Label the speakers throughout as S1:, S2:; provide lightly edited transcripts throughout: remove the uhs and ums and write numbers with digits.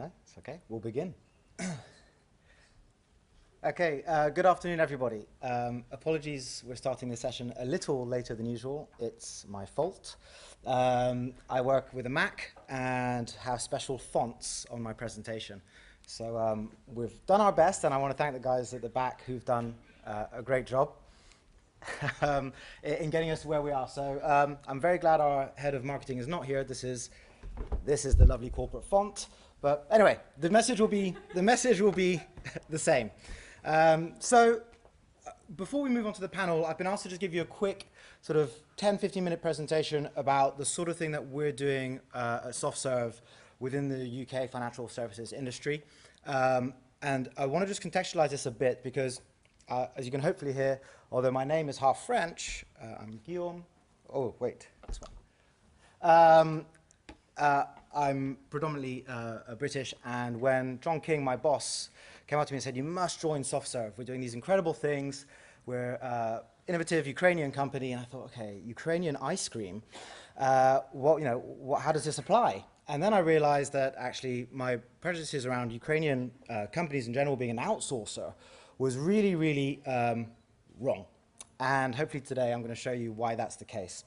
S1: No, it's okay. We'll begin. Okay, good afternoon, everybody. Apologies, we're starting this session a little later than usual. It's my fault. I work with a Mac and have special fonts on my presentation. So we've done our best, and I want to thank the guys at the back who've done a great job in getting us to where we are. So I'm very glad our head of marketing is not here. This is the lovely corporate font. But anyway, the message will be the same. So before we move on to the panel, I've been asked to just give you a quick sort of 10-15 minute presentation about the sort of thing that we're doing at SoftServe within the UK financial services industry. And I want to just contextualize this a bit because, as you can hopefully hear, although my name is half French, I'm Guillaume. Oh, wait, this one. I'm predominantly British, and when John King, my boss, came up to me and said, you must join SoftServe. We're doing these incredible things. We're an innovative Ukrainian company. And I thought, okay, Ukrainian ice cream. How does this apply? And then I realized that actually my prejudices around Ukrainian companies in general being an outsourcer was really, really wrong. And hopefully today I'm going to show you why that's the case.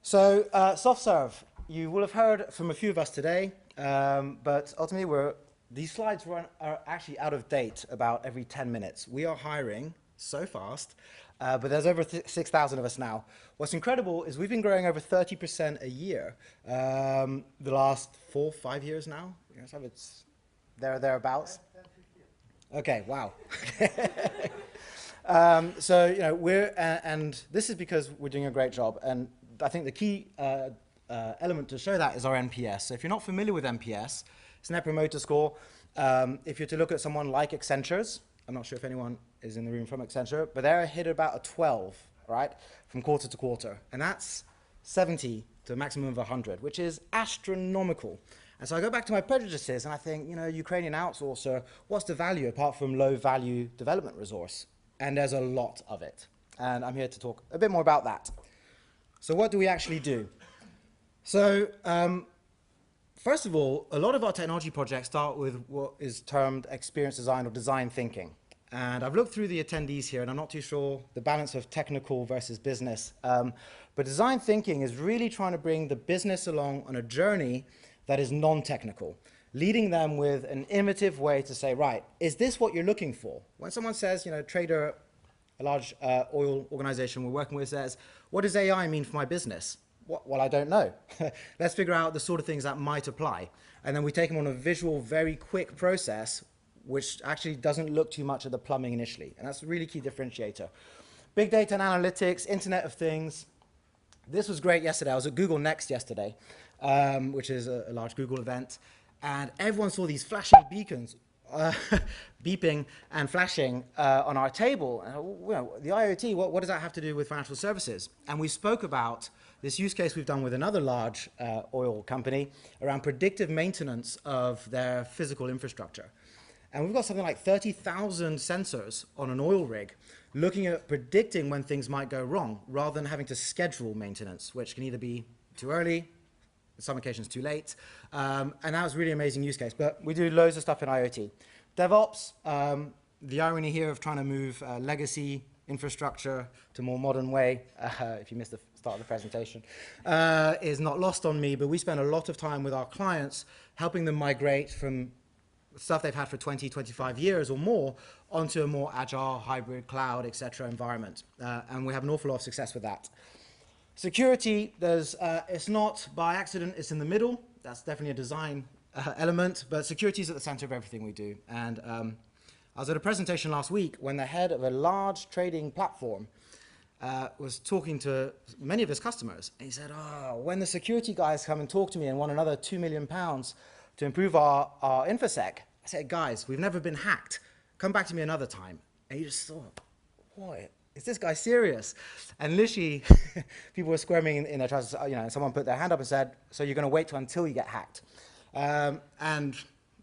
S1: So SoftServe, you will have heard from a few of us today, but ultimately these slides are actually out of date about every 10 minutes. We are hiring so fast, but there's over 6,000 of us now. What's incredible is we've been growing over 30% a year the last 4-5 years now. Yes, it's thereabouts. Okay, wow. So and this is because we're doing a great job, and I think the key element to show that is our NPS. So if you're not familiar with NPS, it's Net Promoter Score. If you're to look at someone like Accenture's, I'm not sure if anyone is in the room from Accenture, but they're hit about a 12, right, from quarter to quarter. And that's 70 to a maximum of 100, which is astronomical. And so I go back to my prejudices and I think, Ukrainian outsourcer, what's the value apart from low value development resource? And there's a lot of it. And I'm here to talk a bit more about that. So what do we actually do? So first of all, a lot of our technology projects start with what is termed experience design or design thinking. And I've looked through the attendees here, and I'm not too sure the balance of technical versus business. But design thinking is really trying to bring the business along on a journey that is non-technical, leading them with an innovative way to say, right, is this what you're looking for? When someone says, trader, a large oil organization we're working with says, what does AI mean for my business? Well, I don't know. Let's figure out the sort of things that might apply. And then we take them on a visual, very quick process, which actually doesn't look too much at the plumbing initially. And that's a really key differentiator. Big data and analytics, Internet of Things. This was great yesterday. I was at Google Next yesterday, which is a large Google event. And everyone saw these flashing beacons, beeping and flashing on our table. And, the IoT, what does that have to do with financial services? And we spoke about this use case we've done with another large oil company around predictive maintenance of their physical infrastructure. And we've got something like 30,000 sensors on an oil rig looking at predicting when things might go wrong rather than having to schedule maintenance, which can either be too early, in some occasions too late. And that was a really amazing use case. But we do loads of stuff in IoT. DevOps, the irony here of trying to move legacy infrastructure to a more modern way, if you missed the start of the presentation, is not lost on me, but we spend a lot of time with our clients helping them migrate from stuff they've had for 20, 25 years or more onto a more agile, hybrid, cloud, etc. environment. And we have an awful lot of success with that. Security, it's not by accident, it's in the middle. That's definitely a design element, but security is at the center of everything we do. And I was at a presentation last week when the head of a large trading platform was talking to many of his customers. And he said, when the security guys come and talk to me and want another £2 million to improve our InfoSec, I said, guys, we've never been hacked. Come back to me another time. And he just thought, what? Is this guy serious? And literally, people were squirming in their trousers. Someone put their hand up and said, so you're going to wait until you get hacked. And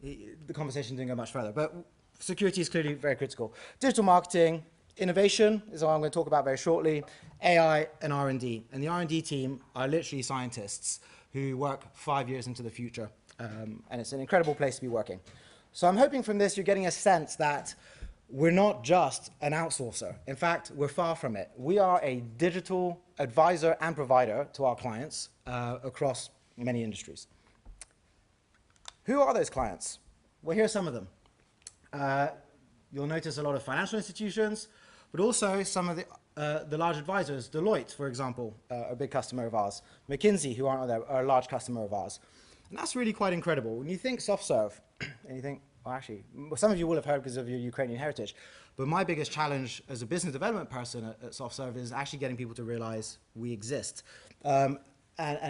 S1: the conversation didn't go much further. But security is clearly very critical. Digital marketing, innovation is what I'm going to talk about very shortly. AI and R&D. And the R&D team are literally scientists who work 5 years into the future. And it's an incredible place to be working. So I'm hoping from this you're getting a sense that we're not just an outsourcer. In fact, we're far from it. We are a digital advisor and provider to our clients across many industries. Who are those clients? Well, here are some of them. You'll notice a lot of financial institutions, but also some of the large advisors. Deloitte, for example, a big customer of ours. McKinsey, who aren't there, are a large customer of ours. And that's really quite incredible. When you think SoftServe, and you think, well, actually, some of you will have heard because of your Ukrainian heritage, but my biggest challenge as a business development person at SoftServe is actually getting people to realize we exist. And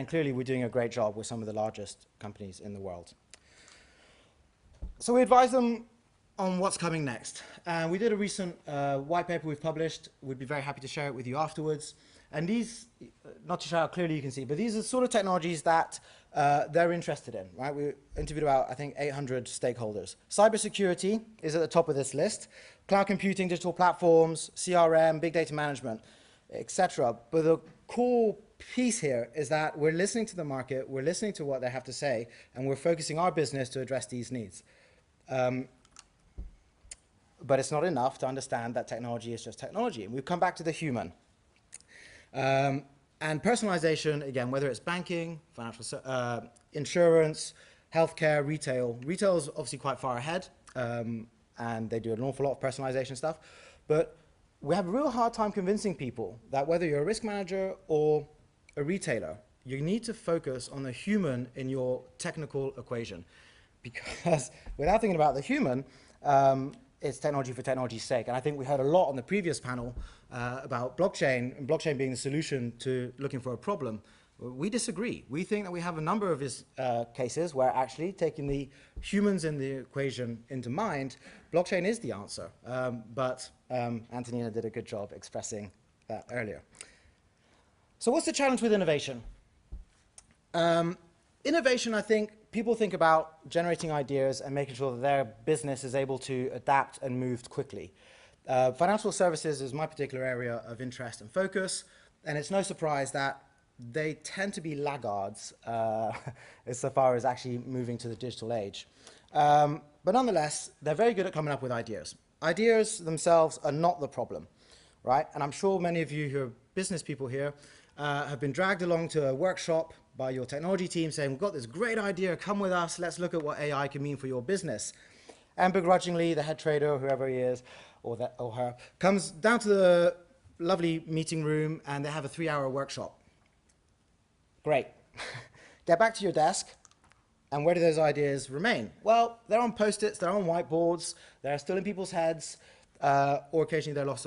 S1: clearly, we're doing a great job with some of the largest companies in the world. So we advise them on what's coming next. We did a recent white paper we've published. We'd be very happy to share it with you afterwards. And these, not to show how clearly you can see, but these are sort of technologies that they're interested in, right? We interviewed about, I think, 800 stakeholders. Cybersecurity is at the top of this list. Cloud computing, digital platforms, CRM, big data management, etc. But the core piece here is that we're listening to the market, we're listening to what they have to say, and we're focusing our business to address these needs. But it's not enough to understand that technology is just technology. And we've come back to the human. And personalization, again, whether it's banking, financial, insurance, healthcare, retail. Retail is obviously quite far ahead, and they do an awful lot of personalization stuff. But we have a real hard time convincing people that whether you're a risk manager or a retailer, you need to focus on the human in your technical equation. Because without thinking about the human, it's technology for technology's sake. And I think we heard a lot on the previous panel about blockchain, and blockchain being the solution to looking for a problem. We disagree. We think that we have a number of cases where actually taking the humans in the equation into mind, blockchain is the answer. But Antonina did a good job expressing that earlier. So what's the challenge with innovation? Innovation, I think, people think about generating ideas and making sure that their business is able to adapt and move quickly. Financial services is my particular area of interest and focus, and it's no surprise that they tend to be laggards as far as actually moving to the digital age. But nonetheless, they're very good at coming up with ideas. Ideas themselves are not the problem, right? And I'm sure many of you who are business people here have been dragged along to a workshop by your technology team saying, we've got this great idea, come with us, let's look at what AI can mean for your business. And begrudgingly, the head trader, or whoever he is, or her, comes down to the lovely meeting room and they have a 3-hour workshop. Great. Get back to your desk, and where do those ideas remain? Well, they're on Post-its, they're on whiteboards, they're still in people's heads, or occasionally they're lost,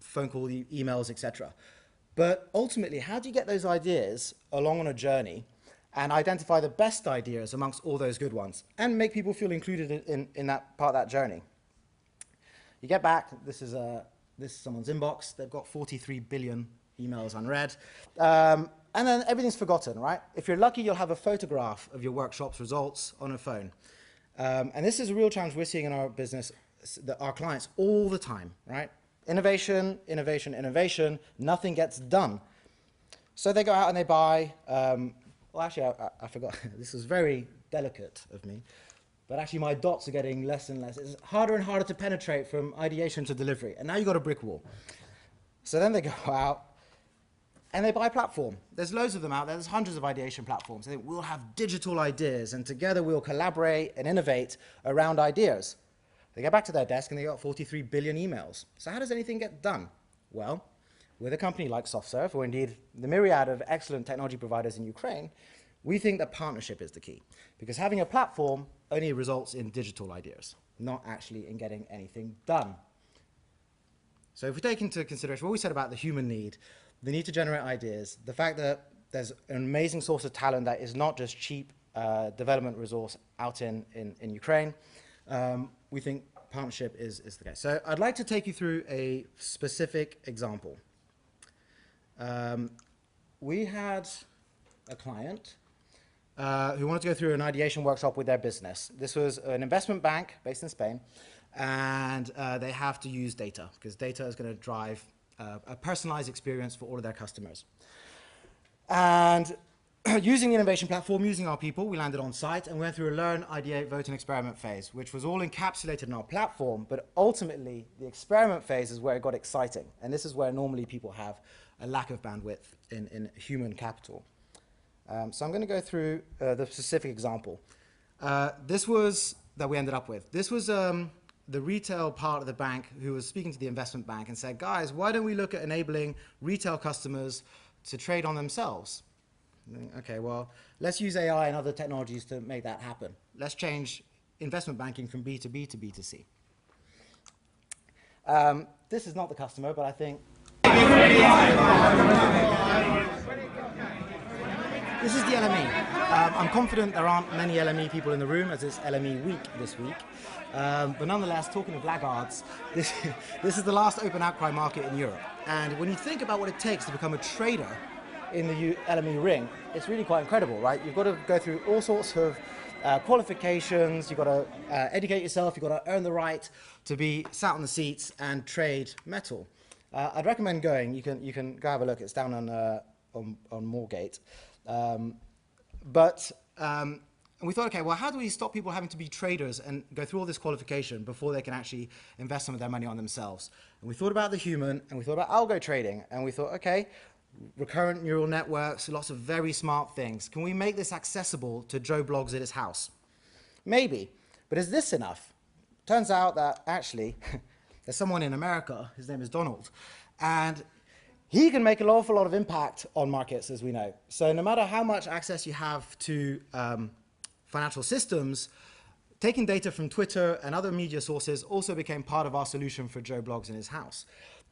S1: phone call, emails, etc. But ultimately, how do you get those ideas along on a journey and identify the best ideas amongst all those good ones and make people feel included in that part of that journey? You get back, this is someone's inbox, they've got 43 billion emails unread, and then everything's forgotten, right? If you're lucky, you'll have a photograph of your workshop's results on a phone. And this is a real challenge we're seeing in our business, our clients all the time, right? Innovation, innovation, innovation, nothing gets done. So they go out and they buy, well, actually, I forgot, this was very delicate of me, but actually my dots are getting less and less. It's harder and harder to penetrate from ideation to delivery, and now you've got a brick wall. So then they go out and they buy a platform. There's loads of them out there, there's hundreds of ideation platforms. They think, we'll have digital ideas, and together we'll collaborate and innovate around ideas. They get back to their desk and they got 43 billion emails. So how does anything get done? Well, with a company like SoftServe, or indeed the myriad of excellent technology providers in Ukraine, we think that partnership is the key. Because having a platform only results in digital ideas, not actually in getting anything done. So if we take into consideration what we said about the human need, the need to generate ideas, the fact that there's an amazing source of talent that is not just cheap development resource out in Ukraine, we think partnership is the case. So I'd like to take you through a specific example. We had a client who wanted to go through an ideation workshop with their business. This was an investment bank based in Spain, and they have to use data because data is going to drive a personalized experience for all of their customers. And using the innovation platform, using our people, we landed on site and went through a learn, ideate, vote, and experiment phase, which was all encapsulated in our platform. But ultimately, the experiment phase is where it got exciting. And this is where normally people have a lack of bandwidth in human capital. So I'm going to go through the specific example. This was that we ended up with. This was the retail part of the bank who was speaking to the investment bank and said, guys, why don't we look at enabling retail customers to trade on themselves? Okay, well, let's use AI and other technologies to make that happen. Let's change investment banking from B2B to B2C. This is not the customer, but I think this is the LME. I'm confident there aren't many LME people in the room as it's LME week this week. But nonetheless, talking of laggards, this is the last open outcry market in Europe. And when you think about what it takes to become a trader in the LME ring, it's really quite incredible, right? You've got to go through all sorts of qualifications, you've got to educate yourself, you've got to earn the right to be sat on the seats and trade metal. I'd recommend going. You can go have a look. It's down on Moorgate. And we thought, okay, well, how do we stop people having to be traders and go through all this qualification before they can actually invest some of their money on themselves? And we thought about the human, and we thought about algo trading, and we thought, okay, recurrent neural networks, lots of very smart things. Can we make this accessible to Joe Bloggs at his house? Maybe, but is this enough? Turns out that actually there's someone in America, his name is Donald, and he can make an awful lot of impact on markets, as we know. So no matter how much access you have to financial systems, taking data from Twitter and other media sources also became part of our solution for Joe Bloggs in his house.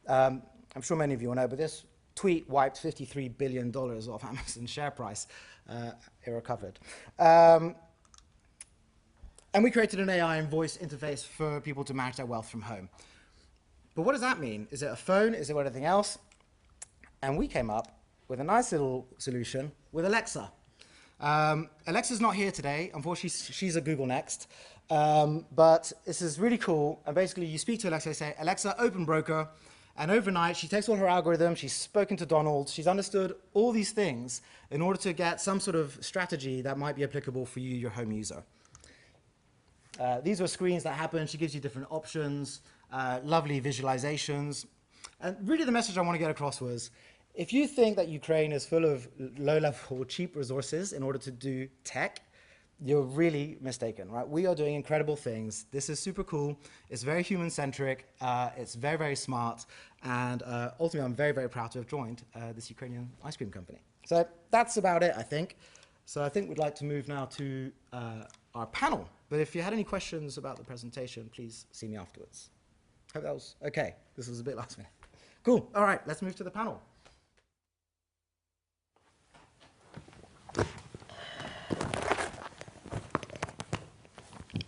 S1: I'm sure many of you will know, but this tweet wiped $53 billion off Amazon's share price. It recovered. And we created an AI and voice interface for people to manage their wealth from home. But what does that mean? Is it a phone? Is it anything else? And we came up with a nice little solution with Alexa. Alexa's not here today. Unfortunately, she's at Google Next. But this is really cool. And basically, you speak to Alexa, say, Alexa, open broker. And overnight, she takes all her algorithms, she's spoken to Donald, she's understood all these things in order to get some sort of strategy that might be applicable for you, your home user. These were screens that happen. She gives you different options, lovely visualizations. And really the message I want to get across was, if you think that Ukraine is full of low-level, cheap resources in order to do tech, you're really mistaken, right? We are doing incredible things. This is super cool. It's very human-centric. It's very, very smart. And ultimately, I'm very, very proud to have joined this Ukrainian ice cream company. So that's about it, I think. So I think we'd like to move now to our panel. But if you had any questions about the presentation, please see me afterwards. Hope that was okay. This was a bit last minute. Cool. All right, let's move to the panel.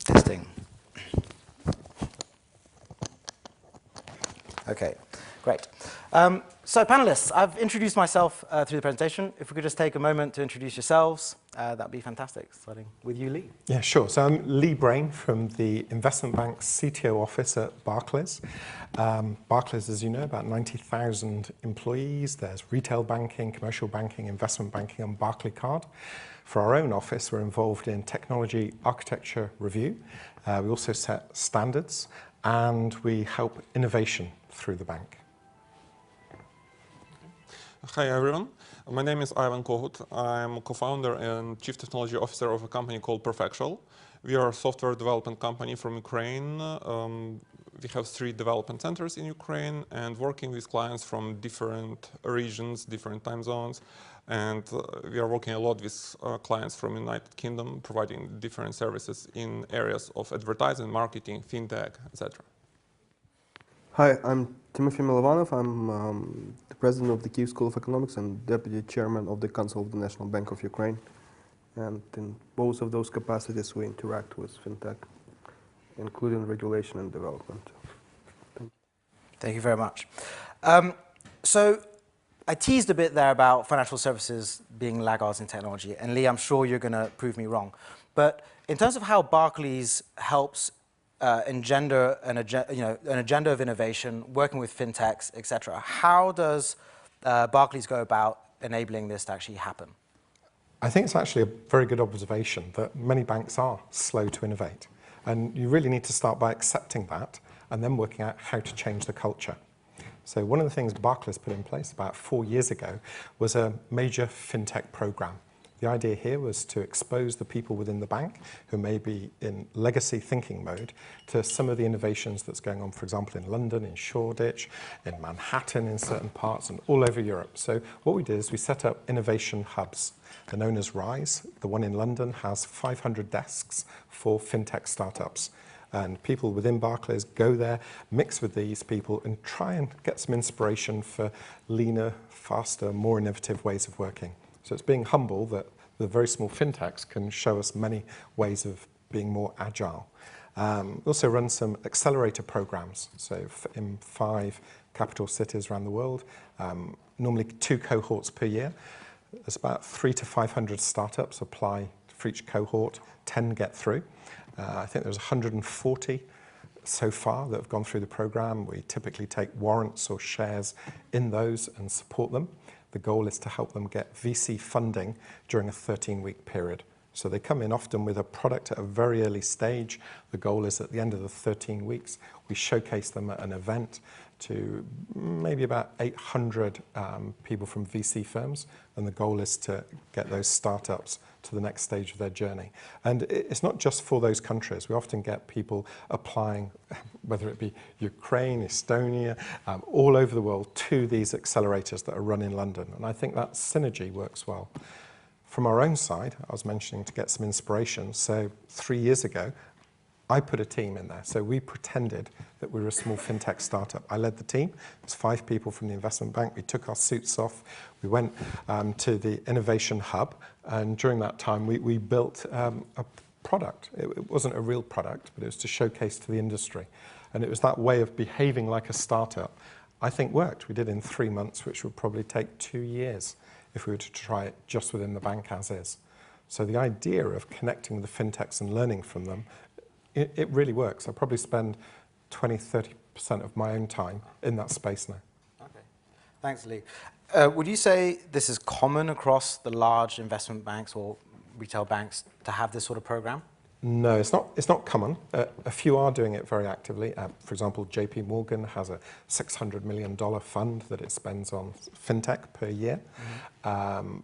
S1: Testing. Okay, great. So panelists, I've introduced myself through the presentation. If we could just take a moment to introduce yourselves, that'd be fantastic. Starting with you, Lee.
S2: Yeah, sure. So I'm Lee Braine from the Investment Bank's CTO office at Barclays. Barclays, as you know, about 90,000 employees. There's retail banking, commercial banking, investment banking, and Barclaycard. For our own office, we're involved in technology architecture review. We also set standards, and we help innovation through the bank.
S3: Hi everyone, my name is Ivan Kohut. I'm co-founder and chief technology officer of a company called Perfectial. We are a software development company from Ukraine. We have 3 development centers in Ukraine and working with clients from different regions, different time zones. And we are working a lot with clients from United Kingdom, providing different services in areas of advertising, marketing, fintech, etc.
S4: Hi, I'm Tymofiy Mylovanov. I'm the president of the Kyiv School of Economics and deputy chairman of the Council of the National Bank of Ukraine. And in both of those capacities, we interact with fintech, including regulation and development.
S1: Thank you very much. So I teased a bit there about financial services being laggards in technology. And Lee, I'm sure you're going to prove me wrong. But in terms of how Barclays helps engender an agenda of innovation, working with fintechs, etc. How does Barclays go about enabling this to actually happen?
S2: I think it's actually a very good observation that many banks are slow to innovate. And you really need to start by accepting that and then working out how to change the culture. So one of the things Barclays put in place about 4 years ago was a major fintech program. The idea here was to expose the people within the bank who may be in legacy thinking mode to some of the innovations that's going on, for example, in London, in Shoreditch, in Manhattan, in certain parts, and all over Europe. So what we did is we set up innovation hubs. They're known as RISE. The one in London has 500 desks for fintech startups. And people within Barclays go there, mix with these people, and try and get some inspiration for leaner, faster, more innovative ways of working. So it's being humble that the very small fintechs can show us many ways of being more agile. We also run some accelerator programs. So in 5 capital cities around the world, normally 2 cohorts per year. There's about 300 to 500 startups apply for each cohort, 10 get through. I think there's 140 so far that have gone through the program. We typically take warrants or shares in those and support them. The goal is to help them get VC funding during a 13-week period. So they come in often with a product at a very early stage. The goal is at the end of the 13 weeks, we showcase them at an event to maybe about 800 people from VC firms. And the goal is to get those startups to the next stage of their journey. And it's not just for those countries. We often get people applying, whether it be Ukraine, Estonia, all over the world to these accelerators that are run in London. And I think that synergy works well. From our own side, I was mentioning to get some inspiration. So 3 years ago, I put a team in there. So we pretended that we were a small fintech startup. I led the team. It was 5 people from the investment bank. We took our suits off. We went to the innovation hub. And during that time, we built a product. It wasn't a real product, but it was to showcase to the industry. And it was that way of behaving like a startup, I think worked. We did in 3 months, which would probably take 2 years if we were to try it just within the bank as is. So the idea of connecting with the fintechs and learning from them, it really works. I probably spend 20–30% of my own time in that space now.
S1: Okay, thanks, Lee. Would you say this is common across the large investment banks or retail banks to have this sort of program?
S2: No, it's not common. A few are doing it very actively. For example, JP Morgan has a $600 million fund that it spends on fintech per year. Mm-hmm.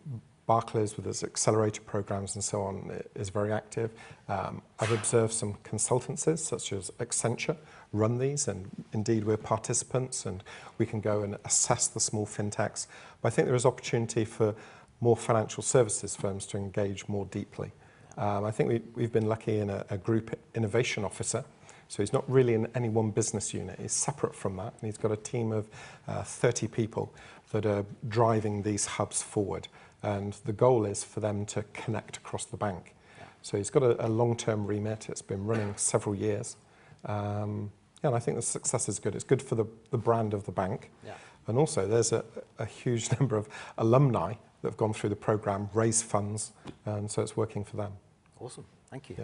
S2: Barclays, with its accelerator programs and so on, is very active. I've observed some consultancies, such as Accenture, run these, and indeed we're participants, and we can go and assess the small fintechs. But I think there is opportunity for more financial services firms to engage more deeply. I think we've been lucky in a group innovation officer. So he's not really in any one business unit. He's separate from that, and he's got a team of 30 people that are driving these hubs forward. And the goal is for them to connect across the bank. Yeah. So he's got a long-term remit. It's been running several years. And I think the success is good. It's good for the brand of the bank. Yeah. And also there's a huge number of alumni that have gone through the program, raised funds, and so it's working for them.
S1: Awesome. Thank you.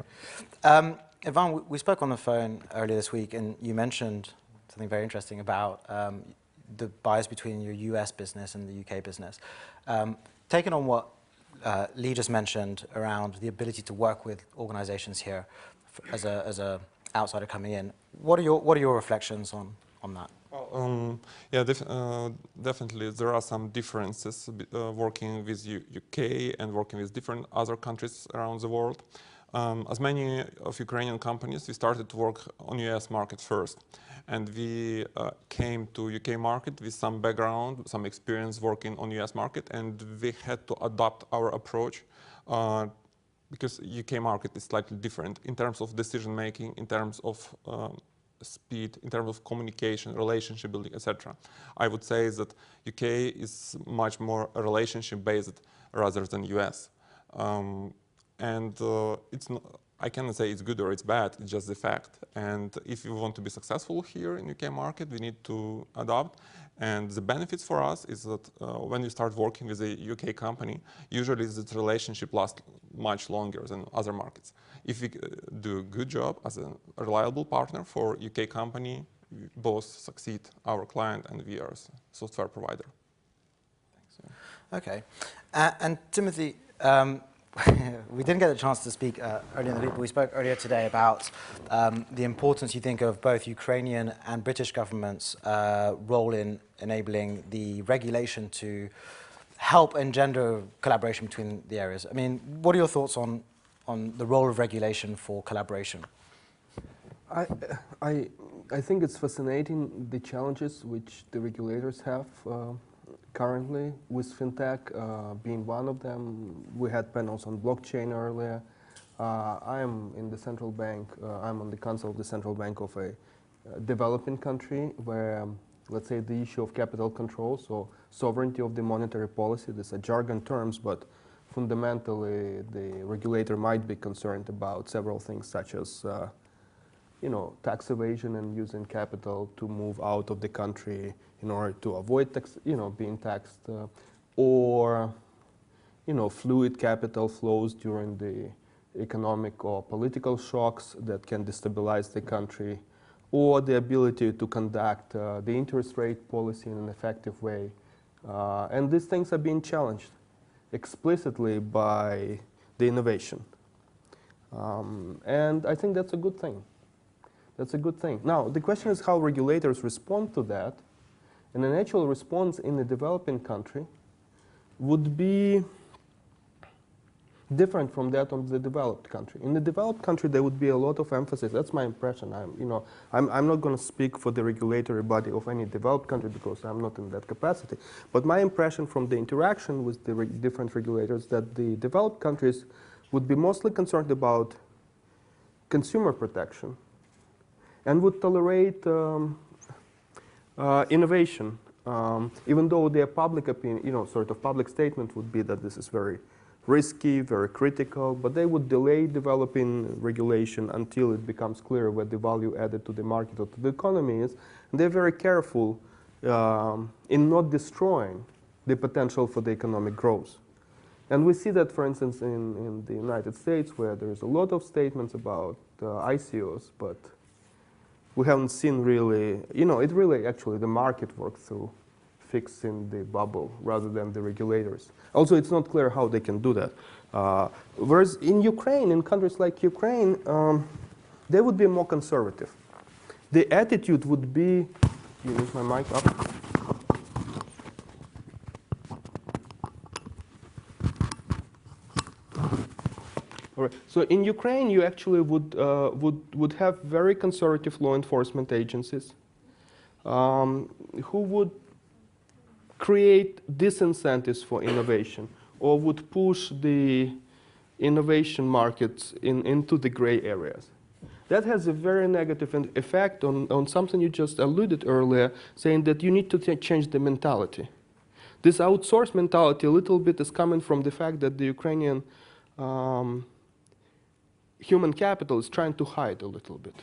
S2: Yeah.
S1: Ivan, we spoke on the phone earlier this week, and you mentioned something very interesting about the bias between your US business and the UK business. Taking on what Lee just mentioned around the ability to work with organizations here as a outsider coming in, what are your reflections on that?
S3: Well, yeah, definitely there are some differences working with UK and working with different other countries around the world. As many of Ukrainian companies, we started to work on US market first. And we came to UK market with some background, some experience working on US market, and we had to adapt our approach because UK market is slightly different in terms of decision making, in terms of speed, in terms of communication, relationship building, etc. I would say that UK is much more relationship based rather than US. It's not, I cannot say it's good or it's bad, it's just the fact. And if you want to be successful here in UK market, we need to adapt. And the benefits for us is that when you start working with a UK company, usually this relationship lasts much longer than other markets. If we do a good job as a reliable partner for UK company, we both succeed, our client and we are software provider.
S1: Thanks. Okay. And Timothy, we didn't get a chance to speak earlier in the week, but we spoke earlier today about the importance, you think, of both Ukrainian and British governments' role in enabling the regulation to help engender collaboration between the areas. I mean, what are your thoughts on the role of regulation for collaboration?
S4: I think it's fascinating the challenges which the regulators have currently, with fintech being one of them. We had panels on blockchain earlier. I am in the central bank. I'm on the council of the central bank of a developing country where, let's say, the issue of capital control, so sovereignty of the monetary policy, these are jargon terms, but fundamentally the regulator might be concerned about several things such as tax evasion and using capital to move out of the country in order to avoid tax, being taxed, or fluid capital flows during the economic or political shocks that can destabilize the country, or the ability to conduct the interest rate policy in an effective way. And these things are being challenged explicitly by the innovation. And I think that's a good thing. That's a good thing. Now, the question is how regulators respond to that. And a natural response in a developing country would be different from that of the developed country. In the developed country, there would be a lot of emphasis. That's my impression. I'm not going to speak for the regulatory body of any developed country because I'm not in that capacity. But my impression from the interaction with the different regulators that the developed countries would be mostly concerned about consumer protection and would tolerate innovation, even though their public opinion, sort of public statement would be that this is very risky, very critical, but they would delay developing regulation until it becomes clear what the value added to the market or to the economy is. And they're very careful in not destroying the potential for the economic growth. And we see that, for instance, in the United States, where there's a lot of statements about ICOs, but we haven't seen really, it really actually the market works through fixing the bubble rather than the regulators. Also, it's not clear how they can do that. Whereas in Ukraine, in countries like Ukraine, they would be more conservative. The attitude would be, use my mic up. All right. So in Ukraine, you actually would have very conservative law enforcement agencies who would create disincentives for innovation or would push the innovation markets into the gray areas. That has a very negative effect on something you just alluded earlier, saying that you need to change the mentality. This outsource mentality a little bit is coming from the fact that the Ukrainian human capital is trying to hide a little bit.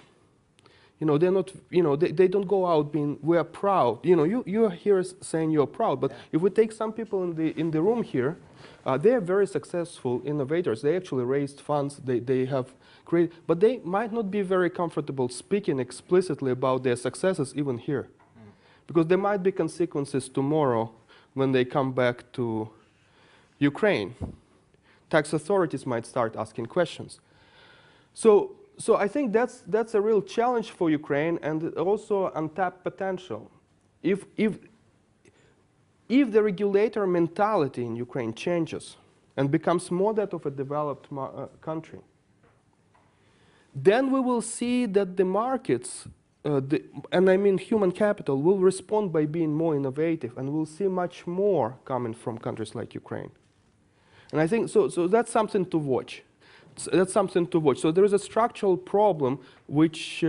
S4: They're not, they don't go out being, we're proud. You're here saying you're proud, but if we take some people in the room here, they're very successful innovators. They actually raised funds, they have created, but they might not be very comfortable speaking explicitly about their successes even here. Because there might be consequences tomorrow when they come back to Ukraine. Tax authorities might start asking questions. So I think that's a real challenge for Ukraine and also untapped potential. If the regulator mentality in Ukraine changes and becomes more that of a developed country, then we will see that the markets, and I mean human capital, will respond by being more innovative, and we'll see much more coming from countries like Ukraine. And I think so that's something to watch. That's something to watch. So there is a structural problem which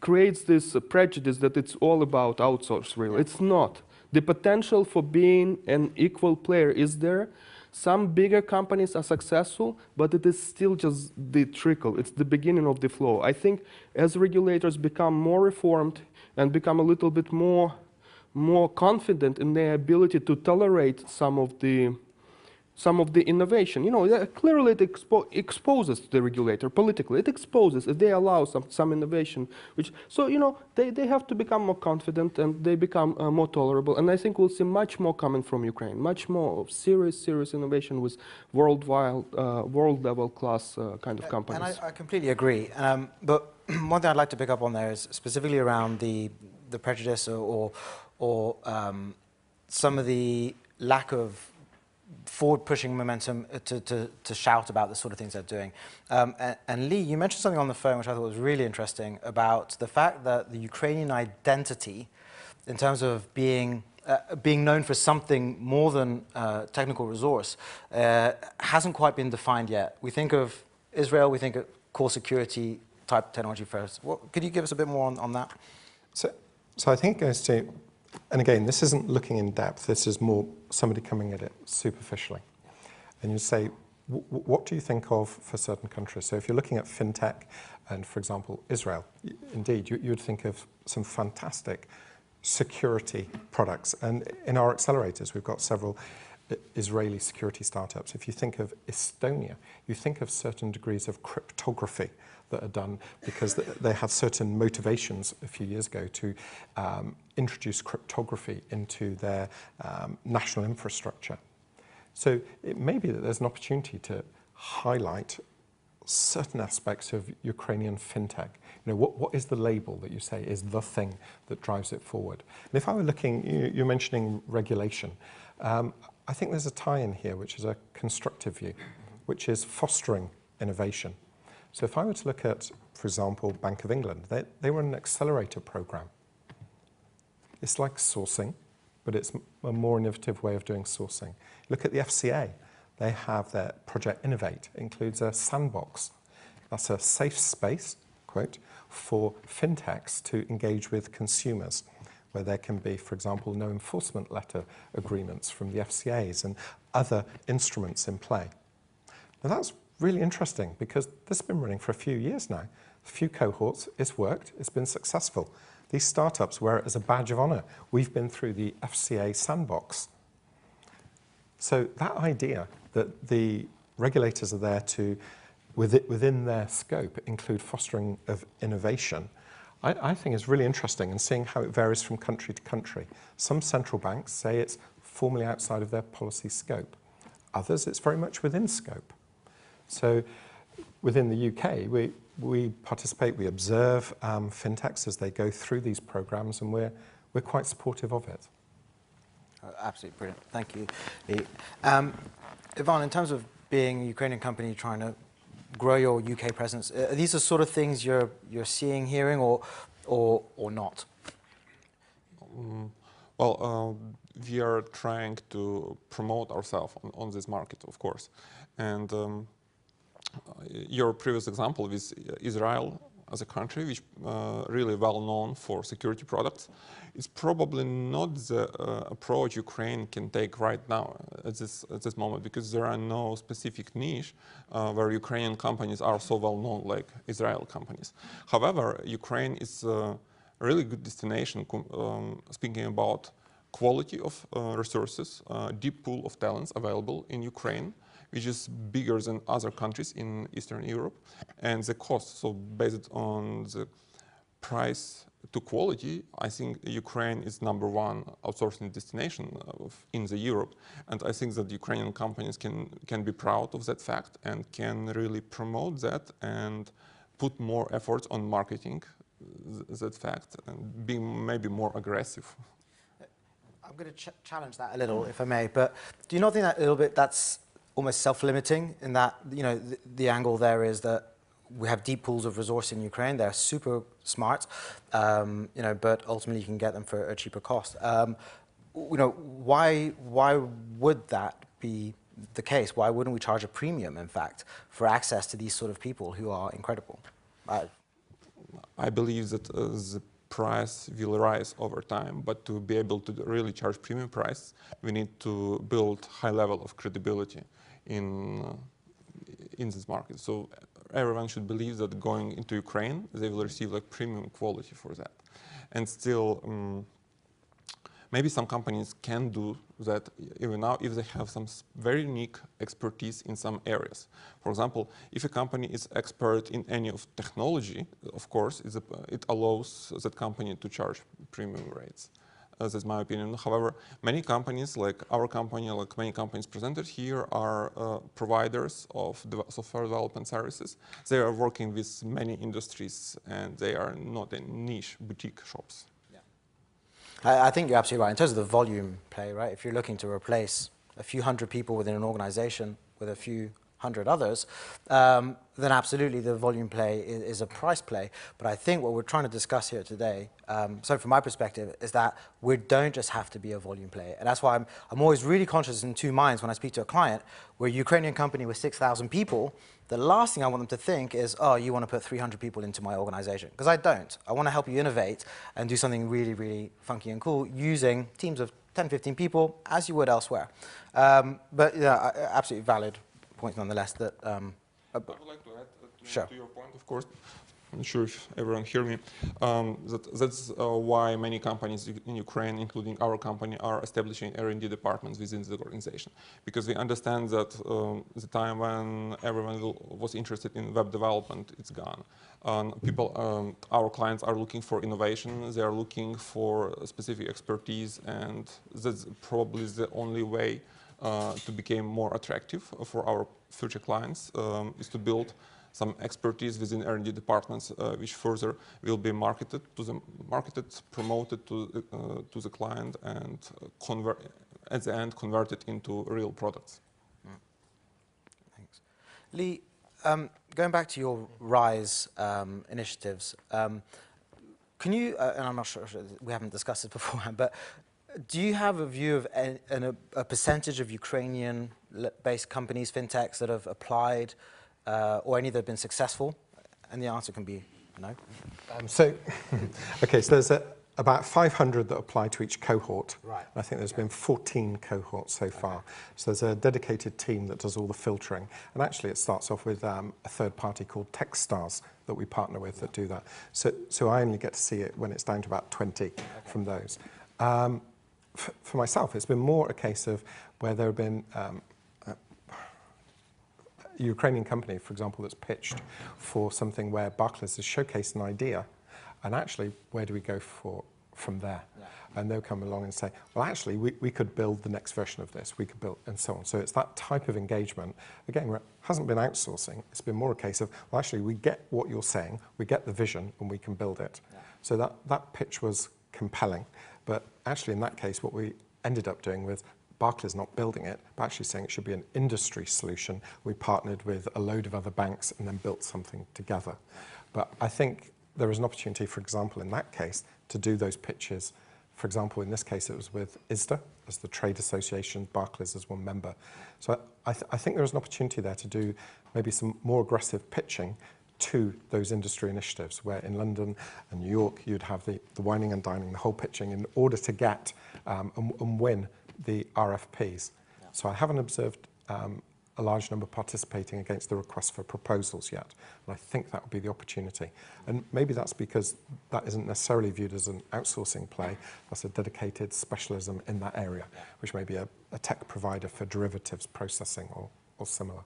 S4: creates this prejudice that it's all about outsource, really. It's not. The potential for being an equal player is there. Some bigger companies are successful, but it is still just the trickle. It's the beginning of the flow. I think as regulators become more reformed and become a little bit more confident in their ability to tolerate some of the some of the innovation. You know, clearly it exposes the regulator politically. It exposes if they allow some innovation, which, so, you know, they have to become more confident and they become more tolerable. And I think we'll see much more coming from Ukraine, much more serious innovation with worldwide, world level class kind of companies.
S1: And I completely agree. But one thing I'd like to pick up on there is specifically around the prejudice or some of the lack of forward-pushing momentum to shout about the sort of things they're doing. And Lee, you mentioned something on the phone which I thought was really interesting about the fact that the Ukrainian identity, in terms of being known for something more than technical resource, hasn't quite been defined yet. We think of Israel, we think of core security type technology first. Could you give us a bit more on that?
S2: So I think it goes to, and again, this isn't looking in depth, this is more somebody coming at it superficially. And you say, what do you think of for certain countries? So if you're looking at fintech and, for example, Israel, indeed, you would think of some fantastic security products. And in our accelerators, we've got several Israeli security startups. If you think of Estonia, you think of certain degrees of cryptography that are done because they had certain motivations a few years ago to introduce cryptography into their national infrastructure. So it may be that there's an opportunity to highlight certain aspects of Ukrainian fintech. You know, what is the label that you say is the thing that drives it forward? And if I were looking, you're mentioning regulation. I think there's a tie-in here, which is a constructive view, which is fostering innovation. So if I were to look at, for example, Bank of England, they run an accelerator program. It's like sourcing, but it's a more innovative way of doing sourcing. Look at the FCA. They have their Project Innovate. It includes a sandbox. That's a safe space, quote, for fintechs to engage with consumers, where there can be, for example, no enforcement letter agreements from the FCAs and other instruments in play. Now that's really interesting because this has been running for a few years now. A few cohorts, it's worked, it's been successful. These startups wear it as a badge of honor. We've been through the FCA sandbox. So that idea that the regulators are there to, within their scope, include fostering of innovation, I think is really interesting, and seeing how it varies from country to country. Some central banks say it's formally outside of their policy scope. Others, it's very much within scope. So within the UK, we participate, we observe fintechs as they go through these programs, and we're quite supportive of it.
S1: Absolutely brilliant. Thank you. Ivan, in terms of being a Ukrainian company trying to grow your UK presence, are these the sort of things you're seeing, hearing, or not?
S3: Well, we are trying to promote ourselves on this market, of course. And your previous example with Israel as a country, which really well known for security products, is probably not the approach Ukraine can take right now at this moment, because there are no specific niche where Ukrainian companies are so well known like Israel companies. However, Ukraine is a really good destination speaking about quality of resources, deep pool of talents available in Ukraine, which is bigger than other countries in Eastern Europe, and the cost. So based on the price to quality, I think Ukraine is #1 outsourcing destination in the Europe, and I think that Ukrainian companies can be proud of that fact and can really promote that and put more efforts on marketing that fact and being maybe more aggressive.
S1: I'm going to challenge that a little, if I may, but do you not think that a little bit that's almost self-limiting, in that, you know, the angle there is that we have deep pools of resource in Ukraine. They're super smart, you know, but ultimately you can get them for a cheaper cost. You know, why would that be the case? Why wouldn't we charge a premium, in fact, for access to these sort of people who are incredible?
S3: I believe that the price will rise over time, but to be able to really charge premium price, we need to build high level of credibility in this market. So everyone should believe that going into Ukraine, they will receive like premium quality for that. And still, Maybe some companies can do that even now if they have some very unique expertise in some areas. For example, if a company is expert in any of technology, of course, it allows that company to charge premium rates. That's my opinion. However, many companies, like our company, like many companies presented here, are providers of software development services. They are working with many industries, and they are not in niche boutique shops.
S1: I think you're absolutely right. In terms of the volume play, right? If you're looking to replace a few hundred people within an organization with a few hundred others, then absolutely the volume play is a price play. But I think what we're trying to discuss here today, so from my perspective, is that we don't just have to be a volume play. And that's why I'm always really conscious in two minds when I speak to a client. We're a Ukrainian company with 6,000 people. The last thing I want them to think is, oh, you want to put 300 people into my organization. Because I don't. I want to help you innovate and do something really, really funky and cool using teams of 10, 15 people as you would elsewhere. But yeah, absolutely valid point nonetheless. That
S3: I would like to add
S1: sure.
S3: to your point, of course. I'm not sure if everyone hear me. That's why many companies in Ukraine, including our company, are establishing R&D departments within the organization. Because we understand that the time when everyone was interested in web development, it's gone. Our clients are looking for innovation. They are looking for specific expertise, and that's probably the only way to become more attractive for our future clients is to build some expertise within R&D departments, which further will be marketed, promoted to the client, and at the end converted into real products.
S1: Thanks, Lee. Going back to your RISE initiatives, can you? And I'm not sure we haven't discussed this beforehand, but do you have a view of a percentage of Ukrainian-based companies, fintechs, that have applied, or any that have been successful? And the answer can be no.
S2: Okay, so there's about 500 that apply to each cohort.
S1: Right.
S2: I think there's been 14 cohorts so far. So there's a dedicated team that does all the filtering. And actually, it starts off with a third party called Techstars that we partner with that do that. So I only get to see it when it's down to about 20 from those. For myself, it's been more a case of where there have been a Ukrainian company, for example, that's pitched for something where Barclays has showcased an idea, and actually, where do we go from there? Yeah. And they'll come along and say, well, actually, we could build the next version of this, we could build, and so on. So it's that type of engagement, again, where it hasn't been outsourcing, it's been more a case of, well, actually, we get what you're saying, we get the vision, and we can build it. Yeah. So that pitch was compelling. But actually, in that case, what we ended up doing with Barclays not building it, but actually saying it should be an industry solution. We partnered with a load of other banks and then built something together. But I think there is an opportunity, for example, in that case, to do those pitches. For example, in this case, it was with ISDA as the trade association, Barclays as one member. So I think there is an opportunity there to do maybe some more aggressive pitching to those industry initiatives, where in London and New York, you'd have the wining and dining, the whole pitching, in order to get and win the RFPs. Yeah. So I haven't observed a large number participating against the request for proposals yet. And I think that would be the opportunity. And maybe that's because that isn't necessarily viewed as an outsourcing play. That's a dedicated specialism in that area, which may be a tech provider for derivatives processing or similar.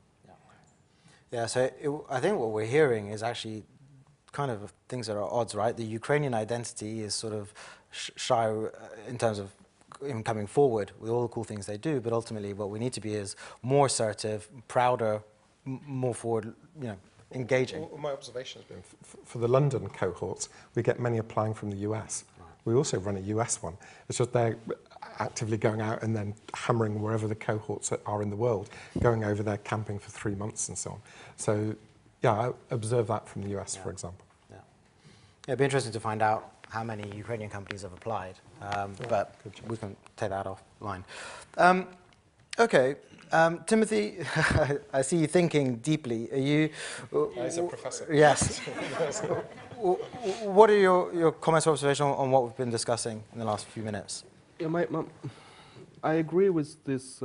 S1: Yeah, so I think what we're hearing is actually kind of things that are odds, right? The Ukrainian identity is sort of shy in terms of coming forward with all the cool things they do, but ultimately what we need to be is more assertive, prouder, more forward, engaging.
S2: Well, my observation has been for the London cohorts, we get many applying from the US. Right. We also run a US one. It's just they're actively going out and then hammering wherever the cohorts are in the world, going over there camping for 3 months and so on. So, yeah, I observe that from the US, for example.
S1: Yeah. It'd be interesting to find out how many Ukrainian companies have applied, but we can take that offline. Okay, Timothy, I see you thinking deeply. Are you?
S2: As a professor.
S1: Yes. What are your comments or observations on what we've been discussing in the last few minutes?
S4: Yeah, I agree with this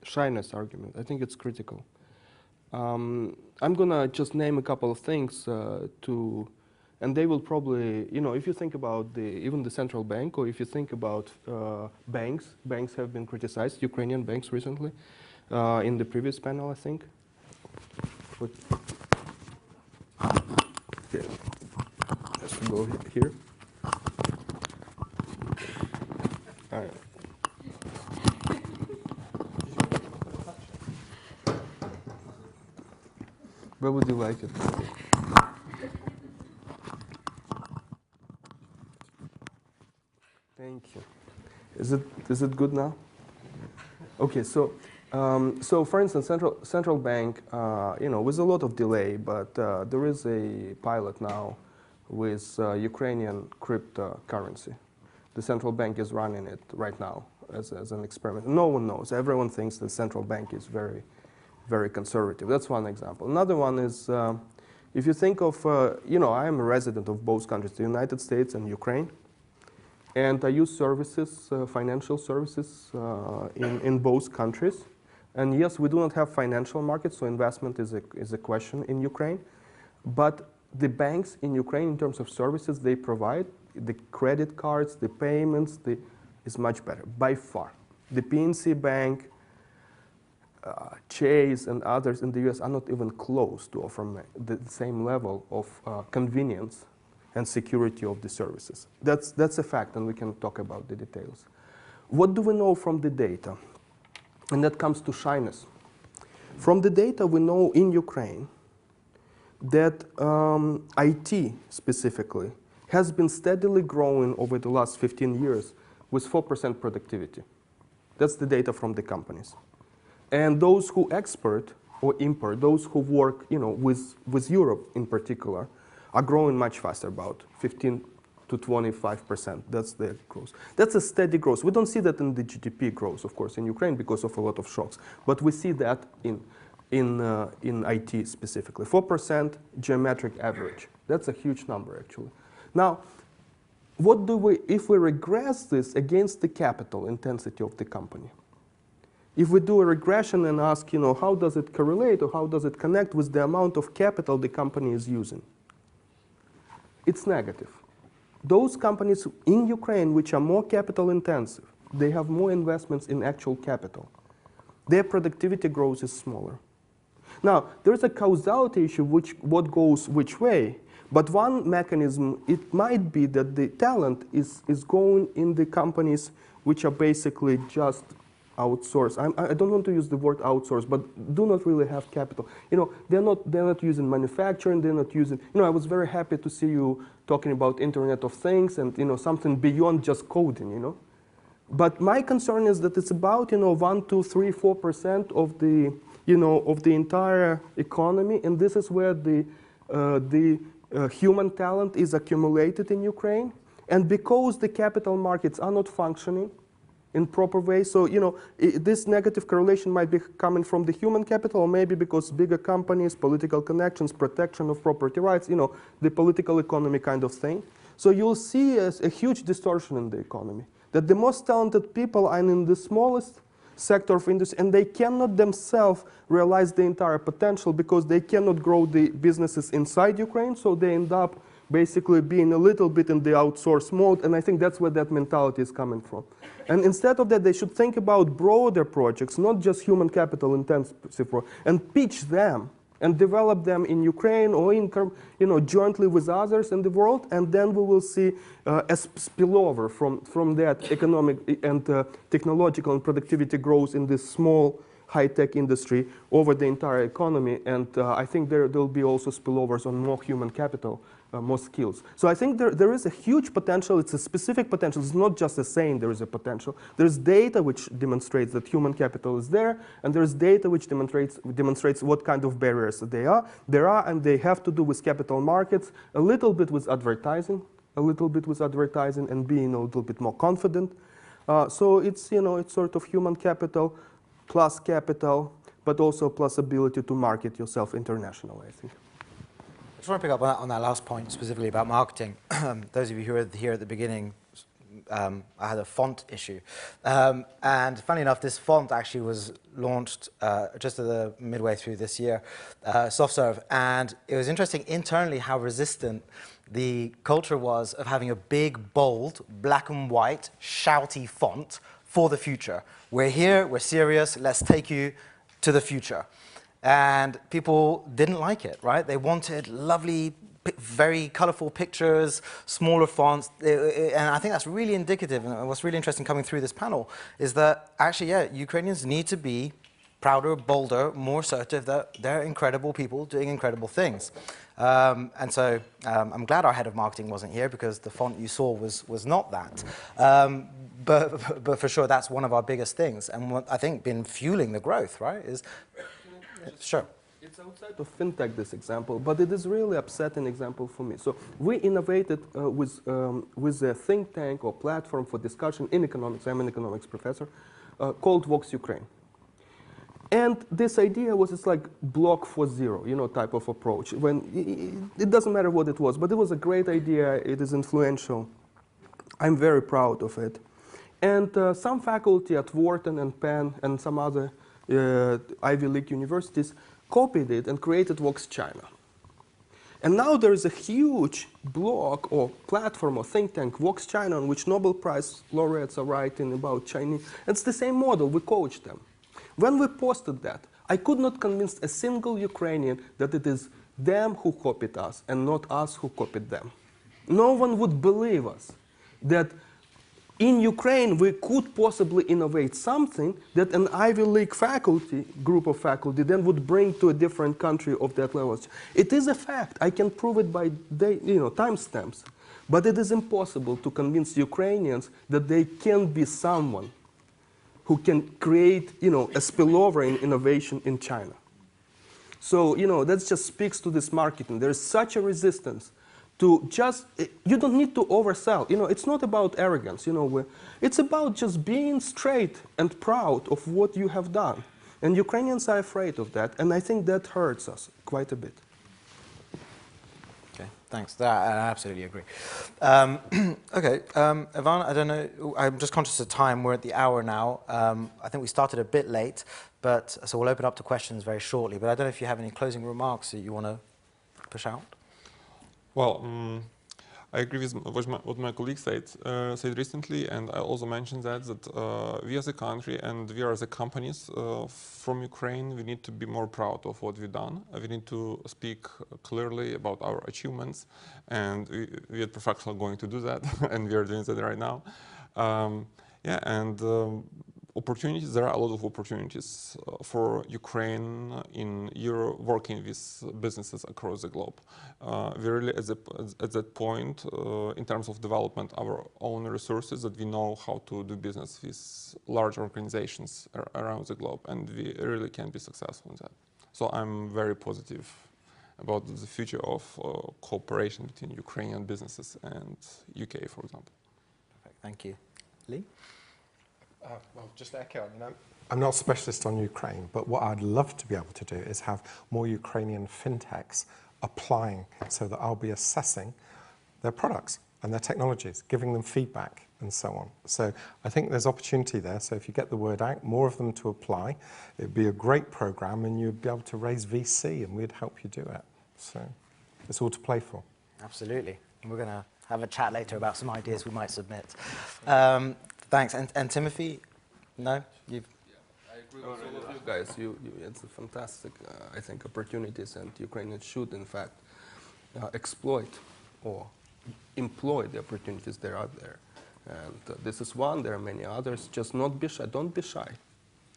S4: shyness argument. I think it's critical. I'm gonna just name a couple of things to And they will probably, you know, if you think about even the central bank, or if you think about banks have been criticized, Ukrainian banks recently, in the previous panel, I think. Okay. Let's go here. All right. Where would you like it? Thank you. Is it good now? Okay, so for instance, central bank, you know, with a lot of delay, but there is a pilot now with Ukrainian cryptocurrency. The central bank is running it right now as an experiment. No one knows. Everyone thinks the central bank is very, very conservative. That's one example. Another one is, if you think of, you know, I am a resident of both countries, the United States and Ukraine. And I use services, financial services in both countries. And yes, we do not have financial markets, so investment is a question in Ukraine. But the banks in Ukraine, in terms of services they provide, the credit cards, the payments, is much better, by far. The PNC Bank, Chase, and others in the US are not even close to offering the same level of convenience and security of the services. That's a fact, and we can talk about the details. What do we know from the data? And that comes to shyness. From the data, we know in Ukraine that IT specifically has been steadily growing over the last 15 years with 4% productivity. That's the data from the companies. And those who export or import, those who work, you know, with Europe in particular, are growing much faster, about 15 to 25%. That's the growth. That's a steady growth. We don't see that in the GDP growth, of course, in Ukraine because of a lot of shocks. But we see that in IT specifically. 4% geometric average. That's a huge number, actually. Now, what do we, if we regress this against the capital intensity of the company? If we do a regression and ask, you know, how does it correlate or how does it connect with the amount of capital the company is using? It's negative. Those companies in Ukraine which are more capital intensive, they have more investments in actual capital. Their productivity growth is smaller. Now, there's a causality issue what goes which way, but one mechanism, it might be that the talent is going in the companies which are basically just outsource. I don't want to use the word outsource, but do not really have capital. You know, they're not using manufacturing. They're not using. You know, I was very happy to see you talking about Internet of Things and, you know, something beyond just coding. You know, but my concern is that it's about, you know, 1, 2, 3, 4% of the, you know, of the entire economy, and this is where the human talent is accumulated in Ukraine, and because the capital markets are not functioning in proper way. So, you know, this negative correlation might be coming from the human capital, or maybe because bigger companies, political connections, protection of property rights, you know, the political economy kind of thing. So you'll see a huge distortion in the economy, that the most talented people are in the smallest sector of industry, and they cannot themselves realize the entire potential because they cannot grow the businesses inside Ukraine, so they end up basically being a little bit in the outsource mode, and I think that's where that mentality is coming from. And instead of that, they should think about broader projects, not just human capital intensive, and pitch them and develop them in Ukraine or in, you know, jointly with others in the world, and then we will see a spillover from that economic and technological and productivity growth in this small high-tech industry over the entire economy, and I think there will be also spillovers on more human capital, more skills. So I think there is a huge potential. It's a specific potential. It's not just a saying there is a potential. There's data which demonstrates that human capital is there, and there's data which demonstrates what kind of barriers there are, and they have to do with capital markets, a little bit with advertising, and being a little bit more confident. So it's, you know, it's sort of human capital, plus capital, but also plus ability to market yourself internationally, I think.
S1: I just want to pick up on that last point, specifically about marketing. Those of you who were here at the beginning, I had a font issue. And funny enough, this font actually was launched just at the midway through this year, SoftServe. And it was interesting internally how resistant the culture was of having a big, bold, black and white, shouty font for the future. We're here, we're serious, let's take you to the future. And people didn't like it, right? They wanted lovely, very colorful pictures, smaller fonts, and I think that's really indicative, and what's really interesting coming through this panel is that actually, yeah, Ukrainians need to be prouder, bolder, more assertive, that they're incredible people doing incredible things. And so I'm glad our head of marketing wasn't here because the font you saw was not that. But for sure, that's one of our biggest things, and what I think been fueling the growth, right, is, sure.
S4: It's outside of fintech, this example, but it is really upsetting example for me. So we innovated with a think tank or platform for discussion in economics. I'm an economics professor, called Vox Ukraine. And this idea was, it's like block for zero, you know, type of approach. When it doesn't matter what it was, but it was a great idea. It is influential. I'm very proud of it. And some faculty at Wharton and Penn and some other Ivy League universities copied it and created Vox China. And now there is a huge blog or platform or think tank, Vox China, on which Nobel Prize laureates are writing about Chinese. It's the same model, we coach them. When we posted that, I could not convince a single Ukrainian that it is them who copied us and not us who copied them. No one would believe us that in Ukraine we could possibly innovate something that an Ivy League faculty, group of faculty, then would bring to a different country of that level. It is a fact. I can prove it by timestamps. But it is impossible to convince Ukrainians that they can be someone who can create, a spillover in innovation in China. So, that just speaks to this marketing. There is such a resistance to just, you don't need to oversell. It's not about arrogance, it's about just being straight and proud of what you have done. And Ukrainians are afraid of that, and I think that hurts us quite a bit.
S1: Okay, thanks. I absolutely agree. Okay, Ivan, I don't know, I'm just conscious of time. We're at the hour now. I think we started a bit late, so we'll open up to questions very shortly. But I don't know if you have any closing remarks that you want to push out?
S3: Well, I agree with what my colleague said recently, and I also mentioned that we as a country and we as a companies from Ukraine, we need to be more proud of what we've done. We need to speak clearly about our achievements, and we at Perfectial are going to do that, and we are doing that right now. Opportunities, there are a lot of opportunities for Ukraine in Europe working with businesses across the globe. We're really at that point in terms of development our own resources that we know how to do business with large organizations around the globe, and we really can be successful in that. So I'm very positive about the future of cooperation between Ukrainian businesses and UK, for example.
S1: Perfect, thank you. Lee?
S2: Well, just to echo, I'm not a specialist on Ukraine, but what I'd love to be able to do is have more Ukrainian fintechs applying so that I'll be assessing their products and their technologies, giving them feedback and so on. So I think there's opportunity there. So if you get the word out, more of them to apply, it'd be a great program and you'd be able to raise VC and we'd help you do it. So it's all to play for.
S1: Absolutely. And we're going to have a chat later about some ideas we might submit. Thanks. And Timothy? No?
S4: Yeah, I agree with all of you guys. It's a fantastic, I think, opportunities, and Ukrainians should, in fact, exploit or employ the opportunities that are out there. And this is one. There are many others. Just not be shy. Don't be shy.